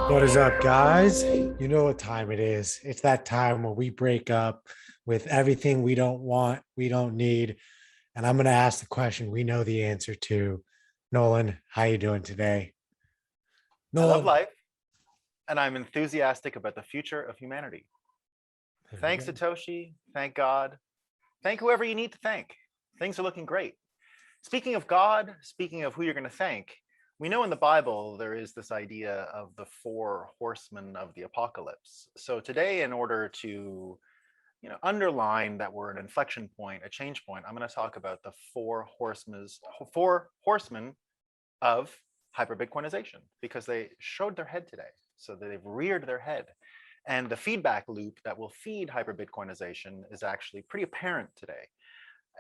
What is up, guys? You know what time it is. It's that time where we break up with everything we don't want, we don't need. And I'm going to ask the question we know the answer to. Nolan, how you doing today? I love Nolan, life, and I'm enthusiastic about the future of humanity. there we Thank go. Satoshi. Thank God. Thank whoever you need to thank. Things are looking great. Speaking of God, speaking of who you're going to thank, we know in the Bible there is this idea of the four horsemen of the apocalypse. So today, in order to underline that we're an inflection point, a change point, I'm going to talk about the four horsemen of hyperbitcoinization because they showed their head today. So they've reared their head. And the feedback loop that will feed hyperbitcoinization is actually pretty apparent today.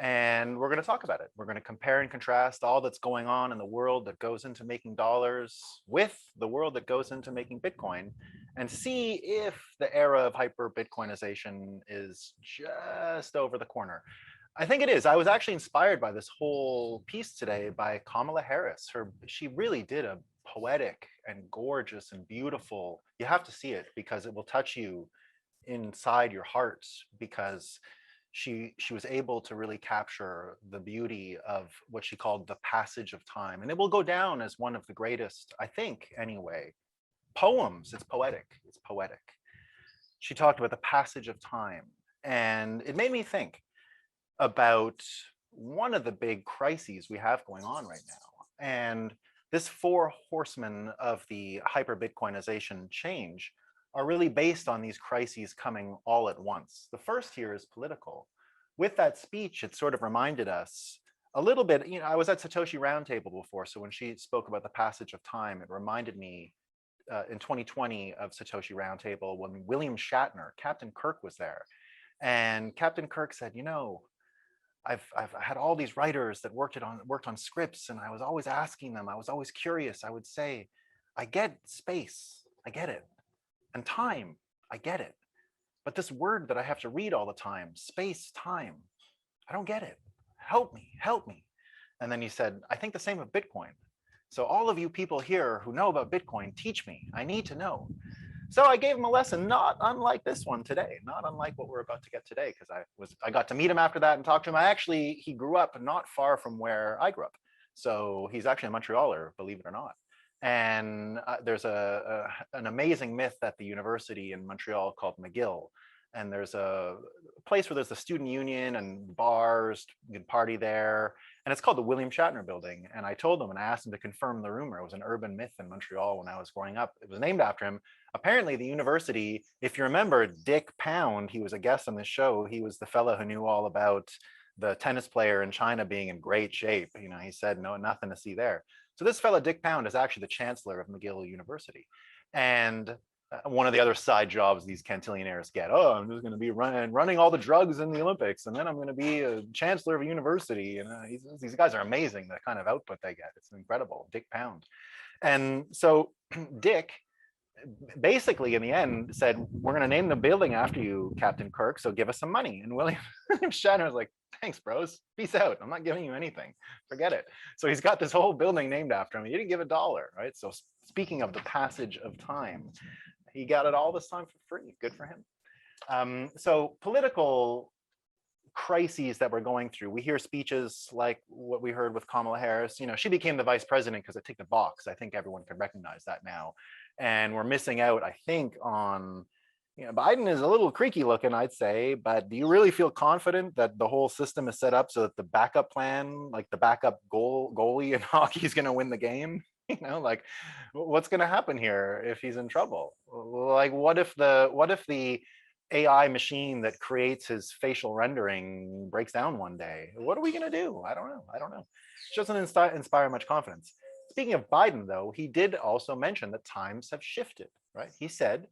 And we're going to talk about it. We're going to compare and contrast all that's going on in the world that goes into making dollars with the world that goes into making Bitcoin and see if the era of hyperbitcoinization is just over the corner. I think it is. I was actually inspired by this whole piece today by Kamala Harris. She really did a poetic and gorgeous and beautiful. You have to see it because it will touch you inside your heart because she was able to really capture the beauty of what she called the passage of time. And it will go down as one of the greatest, I think anyway, poems. It's poetic. It's poetic. She talked about the passage of time. And it made me think about one of the big crises we have going on right now. And this four horsemen of the hyper Bitcoinization change are really based on these crises coming all at once. The first here is political. With that speech, it sort of reminded us a little bit, I was at Satoshi Roundtable before, so when she spoke about the passage of time, it reminded me in 2020 of Satoshi Roundtable when William Shatner, Captain Kirk was there. And Captain Kirk said, I've had all these writers that worked on scripts, and I was always asking them, I was always curious. I would say, I get space, I get it, and time, I get it. But this word that I have to read all the time, space, time, I don't get it. Help me, help me. And then he said, I think the same of Bitcoin. So all of you people here who know about Bitcoin, teach me. I need to know. So I gave him a lesson, not unlike this one today, not unlike what we're about to get today, because I got to meet him after that and talk to him. He grew up not far from where I grew up. So he's actually a Montrealer, believe it or not. And there's an amazing myth at the university in Montreal called McGill. And there's a place where there's the student union and bars, you can party there. And it's called the William Shatner Building. And I told him and I asked him to confirm the rumor. It was an urban myth in Montreal when I was growing up. It was named after him. Apparently the university, if you remember Dick Pound, he was a guest on this show. He was the fellow who knew all about the tennis player in China being in great shape. He said, no, nothing to see there. So this fellow, Dick Pound, is actually the chancellor of McGill University. And one of the other side jobs these cantillionaires get. Oh, I'm just going to be running all the drugs in the Olympics, and then I'm going to be a chancellor of a university. And these guys are amazing, the kind of output they get. It's incredible. Dick Pound. And so Dick basically in the end said, we're going to name the building after you, Captain Kirk, so give us some money. And William Shatner was like, thanks, bros, peace out, I'm not giving you anything, forget it. So he's got this whole building named after him. He didn't give $1, right? So speaking of the passage of time, he got it all this time for free. Good for him. So political crises that we're going through, we hear speeches like what we heard with Kamala Harris. She became the vice president because it ticked the box. I think everyone can recognize that now. And we're missing out, I think, on, Biden is a little creaky looking, I'd say, but do you really feel confident that the whole system is set up so that the backup plan, like the backup goalie in hockey, is going to win the game? Like, what's going to happen here if he's in trouble? Like, what if the AI machine that creates his facial rendering breaks down one day? What are we going to do? I don't know. It doesn't inspire much confidence. Speaking of Biden, though, he did also mention that times have shifted, right? He said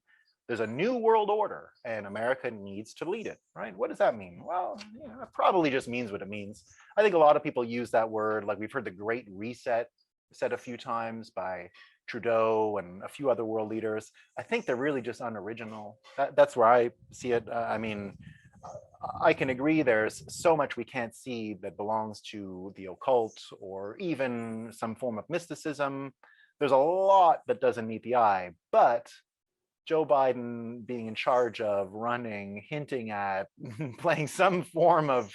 there's a new world order and America needs to lead it, right? What does that mean? Well, it probably just means what it means. I think a lot of people use that word, like we've heard the Great Reset said a few times by Trudeau and a few other world leaders. I think they're really just unoriginal. That's where I see it. I can agree there's so much we can't see that belongs to the occult or even some form of mysticism. there's a lot that doesn't meet the eye, but Joe Biden being in charge of running, hinting at, playing some form of,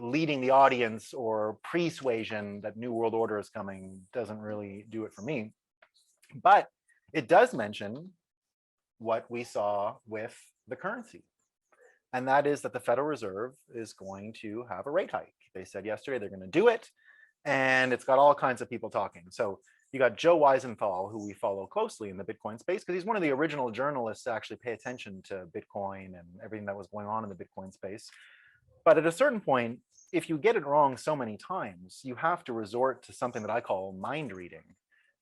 leading the audience or persuasion that New World Order is coming doesn't really do it for me. But it does mention what we saw with the currency. And that is that the Federal Reserve is going to have a rate hike. They said yesterday they're going to do it. And it's got all kinds of people talking. So you got Joe Weisenthal, who we follow closely in the Bitcoin space, because he's one of the original journalists to actually pay attention to Bitcoin and everything that was going on in the Bitcoin space. But at a certain point, if you get it wrong so many times, you have to resort to something that I call mind reading.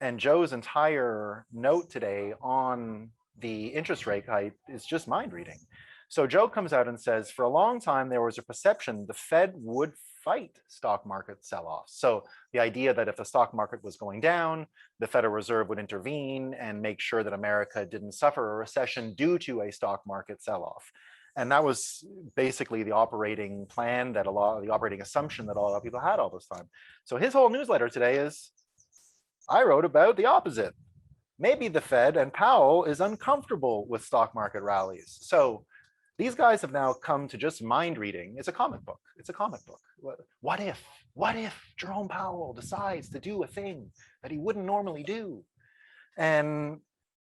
And Joe's entire note today on the interest rate hike is just mind reading. So Joe comes out and says, for a long time, there was a perception the Fed would fight stock market sell-offs. So the idea that if the stock market was going down, the Federal Reserve would intervene and make sure that America didn't suffer a recession due to a stock market sell-off. And that was basically the operating plan that the operating assumption that a lot of people had all this time. So his whole newsletter today is, I wrote about the opposite. Maybe the Fed and Powell is uncomfortable with stock market rallies. So these guys have now come to just mind reading. It's a comic book. It's a comic book. What if Jerome Powell decides to do a thing that he wouldn't normally do? And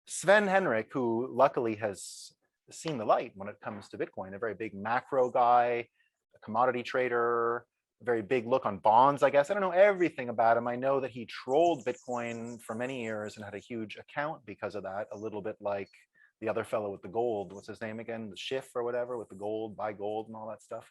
Sven Henrik, who luckily has seen the light when it comes to Bitcoin, a very big macro guy, a commodity trader, a very big look on bonds, I guess. I don't know everything about him. I know that he trolled Bitcoin for many years and had a huge account because of that, a little bit like the other fellow with the gold, what's his name again? The Schiff or whatever, with the gold, buy gold and all that stuff.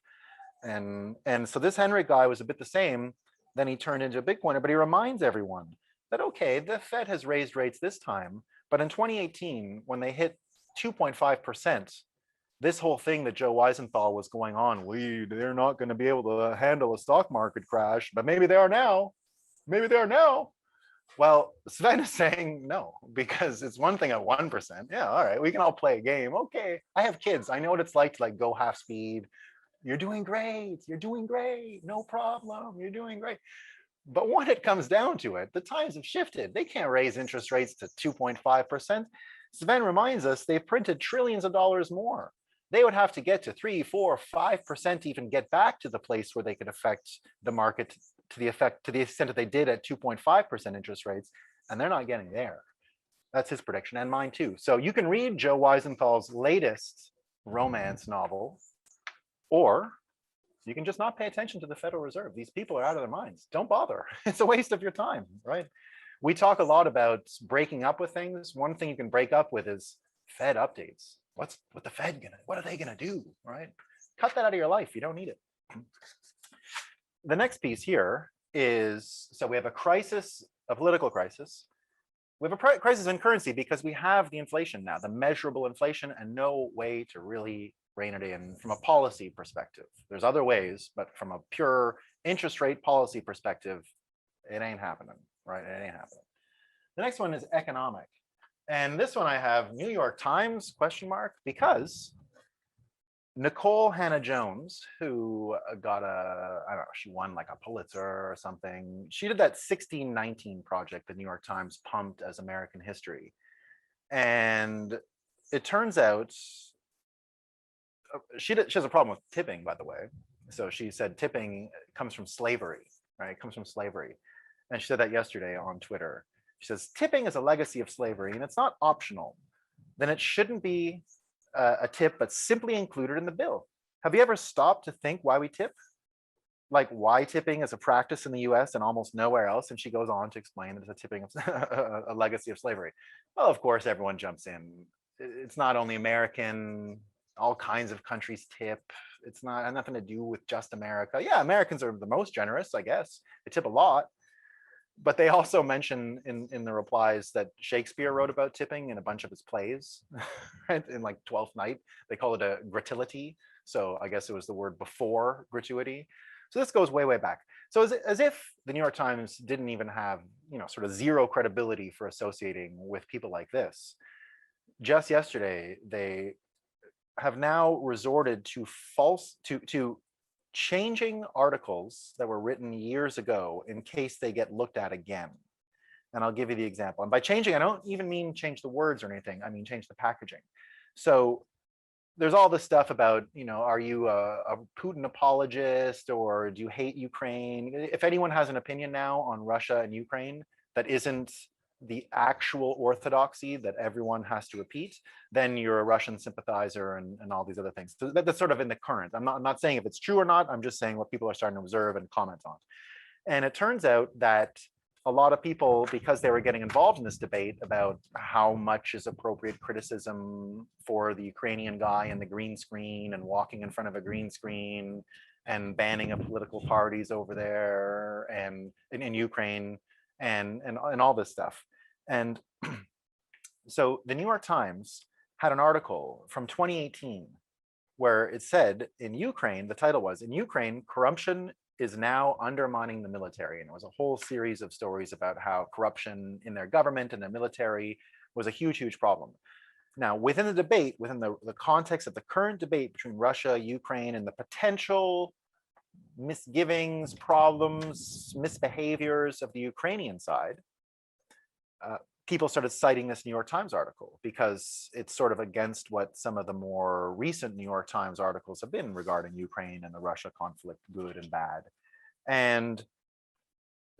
And so this Henrik guy was a bit the same. Then he turned into a Bitcoiner, but he reminds everyone that, okay, the Fed has raised rates this time, but in 2018, when they hit 2.5%, this whole thing that Joe Weisenthal was going on, they're not going to be able to handle a stock market crash, but maybe they are now. Maybe they are now. Well, Sven is saying no, because it's one thing at 1%. Yeah, all right, we can all play a game. Okay, I have kids. I know what it's like to go half speed. You're doing great. You're doing great. No problem. You're doing great. But when it comes down to it, the times have shifted. They can't raise interest rates to 2.5%. Sven reminds us they've printed trillions of dollars more. They would have to get to 3, 4, 5% to even get back to the place where they could affect the market to the extent that they did at 2.5% interest rates, and they're not getting there. That's his prediction, and mine too. So you can read Joe Weisenthal's latest romance novel, or you can just not pay attention to the Federal Reserve. These people are out of their minds. Don't bother. It's a waste of your time, right? We talk a lot about breaking up with things. One thing you can break up with is Fed updates. What are they gonna do, right? Cut that out of your life. You don't need it. The next piece here is, so we have a crisis, a political crisis. We have a crisis in currency because we have the inflation now, the measurable inflation, and no way to really rein it in from a policy perspective. There's other ways, but from a pure interest rate policy perspective, it ain't happening, right? It ain't happening. The next one is economic. And this one I have New York Times, ? Because Nicole Hannah-Jones, who got I don't know, she won like a Pulitzer or something. She did that 1619 project the New York Times pumped as American history. And it turns out she has a problem with tipping, by the way. So she said tipping comes from slavery, right? It comes from slavery. And she said that yesterday on Twitter. She says, tipping is a legacy of slavery and it's not optional. Then it shouldn't be a tip, but simply included in the bill. Have you ever stopped to think why we tip? Like why tipping is a practice in the US and almost nowhere else? And she goes on to explain that it's a tipping of a legacy of slavery. Well, of course, everyone jumps in. It's not only American, all kinds of countries tip. It's not nothing to do with just America. Yeah, Americans are the most generous, I guess. They tip a lot. But they also mention in the replies that Shakespeare wrote about tipping in a bunch of his plays, right? In like Twelfth Night, they call it a gratility. So I guess it was the word before gratuity. So this goes way, way back. So as if the New York Times didn't even have, sort of zero credibility for associating with people like this. Just yesterday, they have now resorted to changing articles that were written years ago in case they get looked at again. And I'll give you the example. And by changing, I don't even mean change the words or anything. I mean change the packaging. So there's all this stuff about, are you a Putin apologist, or do you hate Ukraine? If anyone has an opinion now on Russia and Ukraine that isn't the actual orthodoxy that everyone has to repeat, then you're a Russian sympathizer and all these other things. So that's sort of in the current. I'm not saying if it's true or not. I'm just saying what people are starting to observe and comment on. And it turns out that a lot of people, because they were getting involved in this debate about how much is appropriate criticism for the Ukrainian guy in the green screen and walking in front of a green screen and banning of political parties over there and in Ukraine and all this stuff. And so the New York Times had an article from 2018 where it said in Ukraine, the title was, "In Ukraine, corruption is now undermining the military." And it was a whole series of stories about how corruption in their government and their military was a huge, huge problem. Now, within the debate, within the context of the current debate between Russia, Ukraine, and the potential misgivings, problems, misbehaviors of the Ukrainian side, people started citing this New York Times article because it's sort of against what some of the more recent New York Times articles have been regarding Ukraine and the Russia conflict, good and bad. And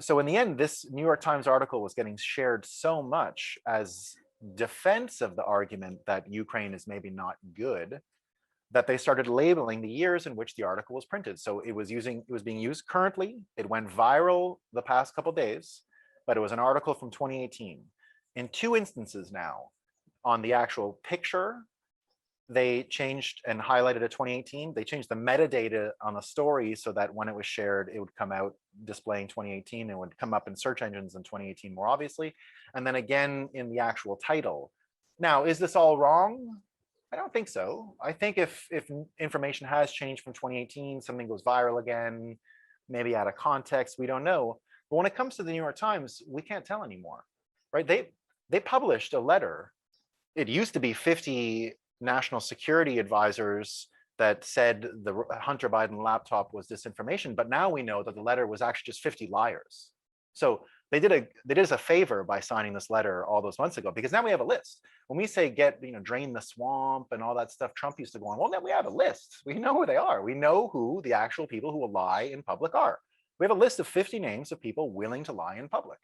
so in the end, this New York Times article was getting shared so much as defense of the argument that Ukraine is maybe not good, that they started labeling the years in which the article was printed. So it was being used currently. It went viral the past couple of days, but it was an article from 2018. In two instances now, on the actual picture, they changed and highlighted a 2018. They changed the metadata on the story so that when it was shared, it would come out displaying 2018. It would come up in search engines in 2018 more obviously. And then again in the actual title. Now, is this all wrong? I don't think so. I think if information has changed from 2018, something goes viral again, maybe out of context, we don't know. But when it comes to the New York Times, we can't tell anymore, right? They published a letter. It used to be 50 national security advisors that said the Hunter Biden laptop was disinformation, but now we know that the letter was actually just 50 liars. So they did us a favor by signing this letter all those months ago, because now we have a list. When we say drain the swamp and all that stuff Trump used to go on, well, then we have a list. We know who they are. We know who the actual people who will lie in public are. We have a list of 50 names of people willing to lie in public.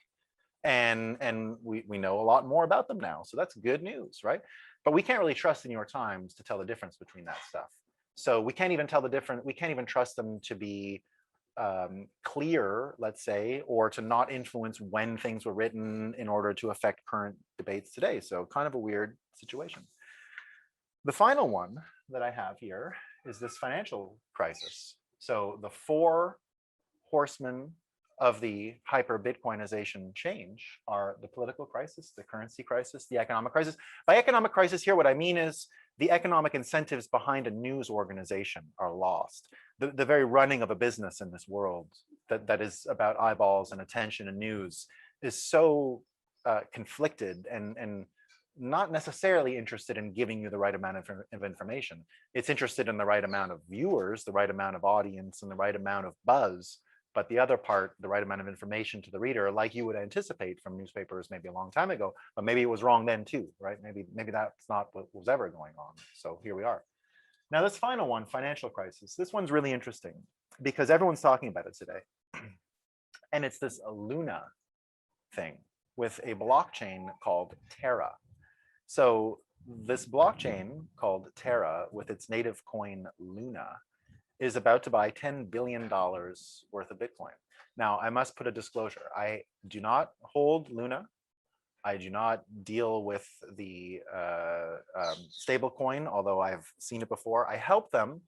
And we know a lot more about them now. So that's good news, right? But we can't really trust the New York Times to tell the difference between that stuff. So we can't even tell the difference. We can't even trust them to be clear, let's say, or to not influence when things were written in order to affect current debates today. So kind of a weird situation. The final one that I have here is this financial crisis. So the four horsemen of the hyper-Bitcoinization change are the political crisis, the currency crisis, the economic crisis. By economic crisis here, what I mean is the economic incentives behind a news organization are lost. The very running of a business in this world that is about eyeballs and attention and news is so conflicted and not necessarily interested in giving you the right amount of information. It's interested in the right amount of viewers, the right amount of audience, and the right amount of buzz. But the other part, the right amount of information to the reader, like you would anticipate from newspapers maybe a long time ago, but maybe it was wrong then too, right? Maybe that's not what was ever going on. So here we are. Now this final one, financial crisis, this one's really interesting because everyone's talking about it today. And it's this Luna thing with a blockchain called Terra. So this blockchain called Terra with its native coin Luna is about to buy $10 billion worth of Bitcoin. Now, I must put a disclosure. I do not hold Luna. I do not deal with the stable coin, although I've seen it before. I helped them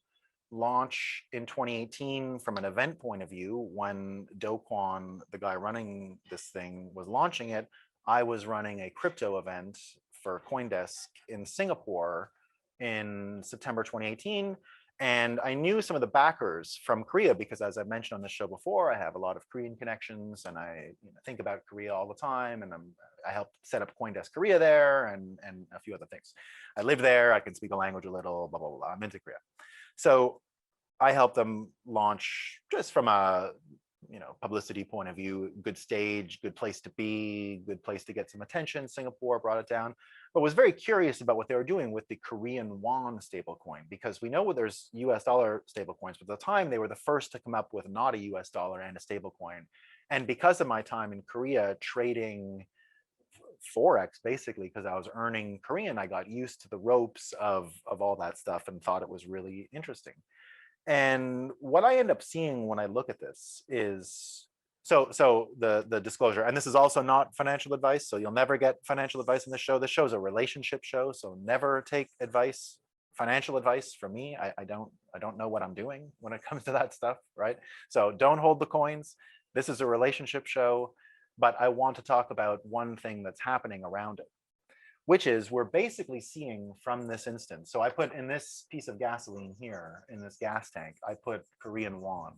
launch in 2018 from an event point of view. When Do Kwon, the guy running this thing, was launching it, I was running a crypto event for CoinDesk in Singapore in September 2018. And I knew some of the backers from Korea because, as I mentioned on this show before, I have a lot of Korean connections and I think about Korea all the time. And I helped set up CoinDesk Korea there and a few other things. I live there. I can speak a language a little, blah, blah, blah. I'm into Korea. So I helped them launch, just from a publicity point of view, good stage, good place to be, good place to get some attention. Singapore brought it down, but was very curious about what they were doing with the Korean won stablecoin, because we know there's US dollar stablecoins, but at the time they were the first to come up with not a US dollar and a stablecoin. And because of my time in Korea trading Forex, basically, because I was earning Korean, I got used to the ropes of all that stuff and thought it was really interesting. And what I end up seeing when I look at this is, so the disclosure, and this is also not financial advice, so you'll never get financial advice in this show. This show is a relationship show, so never take advice, financial advice from me. I don't know what I'm doing when it comes to that stuff, right? So don't hold the coins. This is a relationship show, but I want to talk about one thing that's happening around it, which is we're basically seeing from this instance. So I put in this piece of gasoline here, in this gas tank, I put Korean won.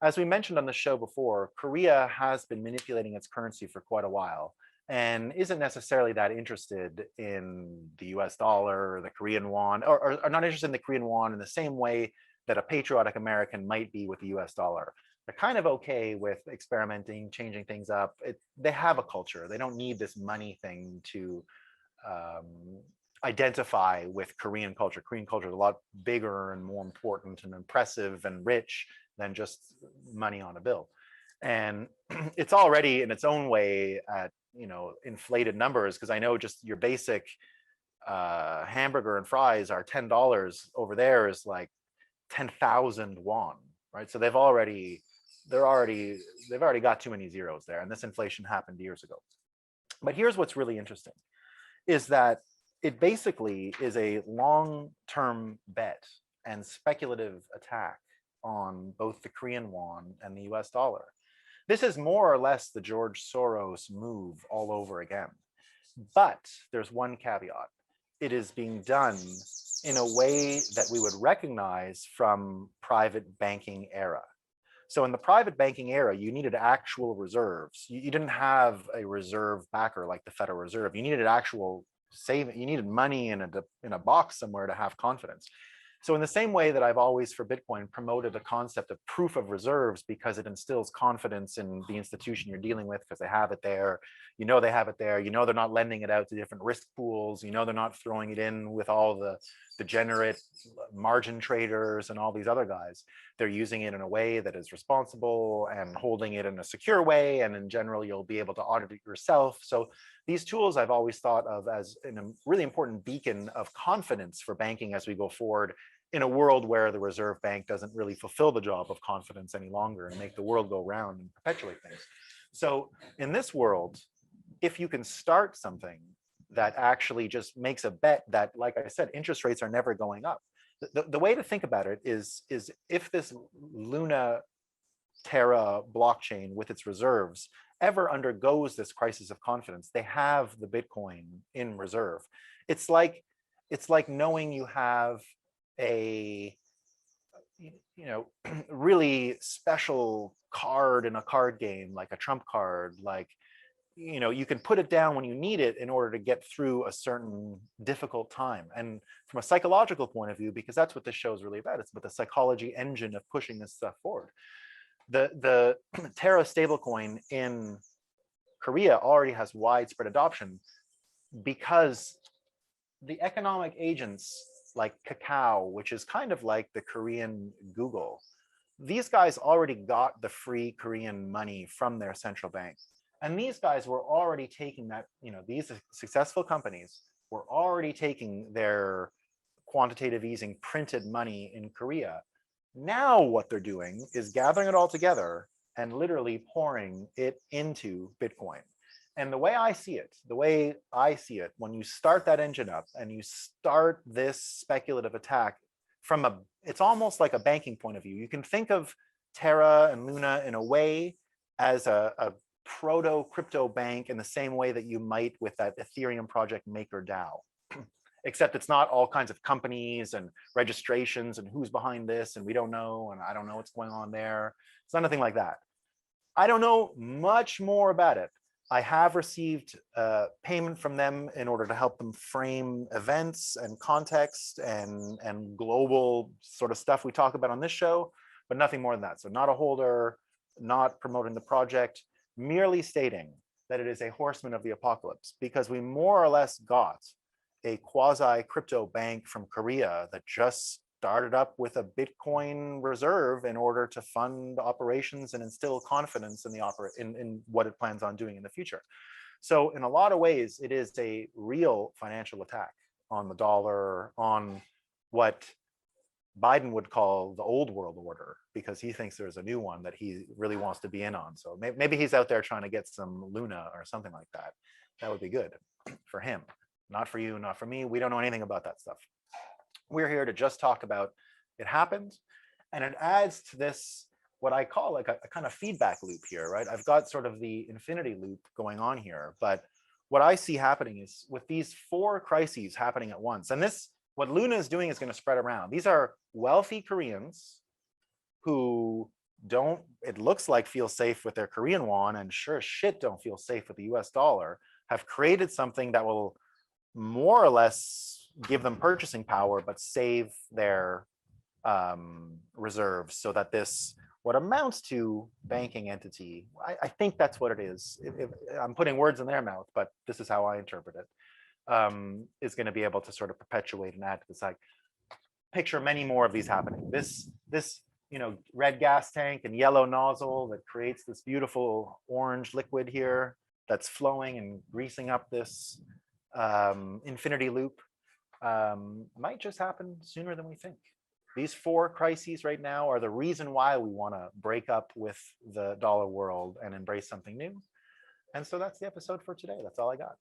As we mentioned on the show before, Korea has been manipulating its currency for quite a while and isn't necessarily that interested in the US dollar or the Korean won, or not interested in the Korean won in the same way that a patriotic American might be with the US dollar. They're kind of okay with experimenting, changing things up. They have a culture. They don't need this money thing to identify with Korean culture. Korean culture is a lot bigger and more important and impressive and rich than just money on a bill. And it's already in its own way at inflated numbers, because I know just your basic hamburger and fries are $10. Over there is like 10,000 won, right? So they've already got too many zeros there, and this inflation happened years ago. But here's what's really interesting, is that it basically is a long-term bet and speculative attack on both the Korean won and the US dollar. This is more or less the George Soros move all over again. But there's one caveat. It is being done in a way that we would recognize from private banking era. So in the private banking era, you needed actual reserves. You didn't have a reserve backer like the Federal Reserve. You needed actual saving. You needed money in a box somewhere to have confidence. So in the same way that I've always, for Bitcoin, promoted the concept of proof of reserves, because it instills confidence in the institution you're dealing with, because they have it there, they have it there, they're not lending it out to different risk pools, they're not throwing it in with all the degenerate margin traders and all these other guys. They're using it in a way that is responsible and holding it in a secure way, and in general, you'll be able to audit it yourself. So these tools I've always thought of as a really important beacon of confidence for banking as we go forward, in a world where the Reserve Bank doesn't really fulfill the job of confidence any longer and make the world go round and perpetuate things. So in this world, if you can start something that actually just makes a bet that, like I said, interest rates are never going up. The way to think about it is if this Luna Terra blockchain with its reserves ever undergoes this crisis of confidence, they have the Bitcoin in reserve. It's like knowing you have a really special card in a card game, like a trump card, like you can put it down when you need it in order to get through a certain difficult time. And from a psychological point of view, because that's what this show is really about, it's about the psychology engine of pushing this stuff forward. The Terra stablecoin in Korea already has widespread adoption because the economic agents like Kakao, which is kind of like the Korean Google, these guys already got the free Korean money from their central bank. And these guys were already taking that, these successful companies were already taking their quantitative easing printed money in Korea. Now what they're doing is gathering it all together and literally pouring it into Bitcoin. And the way I see it, when you start that engine up and you start this speculative attack it's almost like a banking point of view. You can think of Terra and Luna in a way as a proto crypto bank, in the same way that you might with that Ethereum project MakerDAO. Except it's not all kinds of companies and registrations and who's behind this, and we don't know, and I don't know what's going on there. It's not anything like that. I don't know much more about it, I have received payment from them in order to help them frame events and context and global sort of stuff we talk about on this show, but nothing more than that. So not a holder, not promoting the project, merely stating that it is a horseman of the apocalypse, because we more or less got a quasi crypto bank from Korea that just started up with a Bitcoin reserve in order to fund operations and instill confidence in in what it plans on doing in the future. So in a lot of ways, it is a real financial attack on the dollar, on what Biden would call the old world order, because he thinks there's a new one that he really wants to be in on. So maybe he's out there trying to get some Luna or something like that. That would be good for him. Not for you, not for me. We don't know anything about that stuff. We're here to just talk about it happened, and it adds to this, what I call like a kind of feedback loop here, right? I've got sort of the infinity loop going on here, but what I see happening is with these 4 crises happening at once, and this, what Luna is doing is going to spread around. These are wealthy Koreans who don't, it looks like, feel safe with their Korean won, and sure as shit don't feel safe with the US dollar, have created something that will more or less give them purchasing power, but save their reserves, so that this, what amounts to banking entity, I think that's what it is. I'm putting words in their mouth, but this is how I interpret it, is going to be able to sort of perpetuate and add to this. Like, picture many more of these happening. This red gas tank and yellow nozzle that creates this beautiful orange liquid here that's flowing and greasing up this infinity loop, might just happen sooner than we think. These 4 crises right now are the reason why we want to break up with the dollar world and embrace something new. And so that's the episode for today. That's all I got.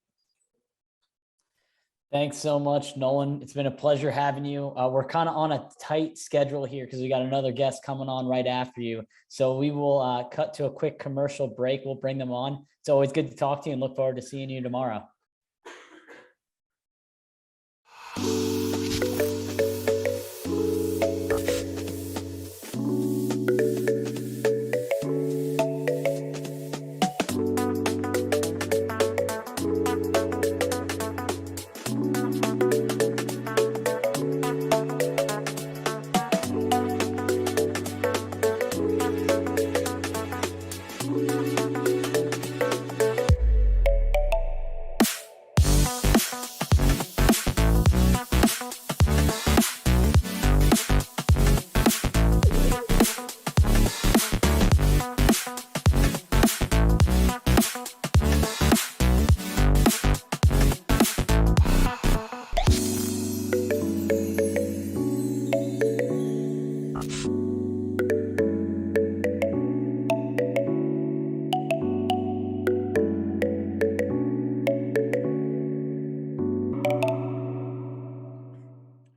Thanks so much, Nolan. It's been a pleasure having you. We're kind of on a tight schedule here because we got another guest coming on right after you. So we will cut to a quick commercial break. We'll bring them on. It's always good to talk to you and look forward to seeing you tomorrow.